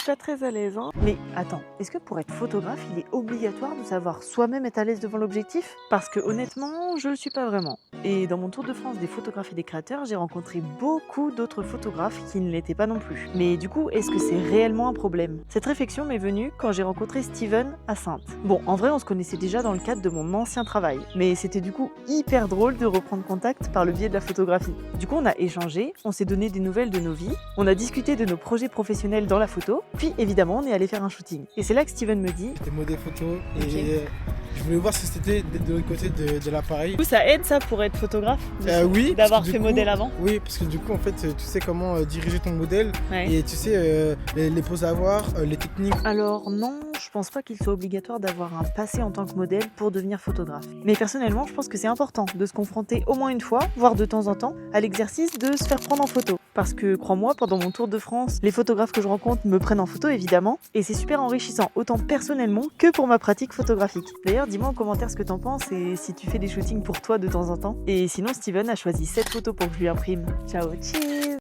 suis pas très à l'aise, hein. Mais attends, est-ce que pour être photographe, il est obligatoire de savoir soi-même être à l'aise devant l'objectif? Parce que honnêtement, je le suis pas vraiment. Et dans mon tour de France des photographes et des créateurs, j'ai rencontré beaucoup d'autres photographes qui ne l'étaient pas non plus. Mais du coup, est-ce que c'est réellement un problème? Cette réflexion m'est venue quand j'ai rencontré Steven à Saintes. Bon, en vrai, on se connaissait déjà dans le cadre de mon ancien travail, mais c'était du coup hyper drôle de reprendre contact par le biais de la photographie. Du coup, on a échangé, on s'est donné des nouvelles de nos vies, on a discuté de nos projets professionnels dans la photo, puis évidemment, on est allé faire un shooting. Et c'est là que Steven me dit J'étais modèle photo et Ok. je voulais voir si c'était de l'autre côté de l'appareil. Du coup, ça aide ça pour être photographe Oui, d'avoir parce que fait du coup- modèle avant. Oui, parce que du coup, en fait, tu sais comment diriger ton modèle Ouais. et tu sais les poses à avoir, les techniques. Alors non, je pense pas qu'il soit obligatoire d'avoir un passé en tant que modèle pour devenir photographe. Mais personnellement, je pense que c'est important de se confronter au moins une fois, voire de temps en temps, à l'exercice de se faire prendre en photo. Parce que crois-moi, pendant mon tour de France, les photographes que je rencontre me prennent en photo évidemment, et c'est super enrichissant, autant personnellement que pour ma pratique photographique. D'ailleurs, dis-moi en commentaire ce que t'en penses et si tu fais des shootings pour toi de temps en temps. Et sinon, Steven a choisi cette photo pour que je lui imprime. Ciao, cheese!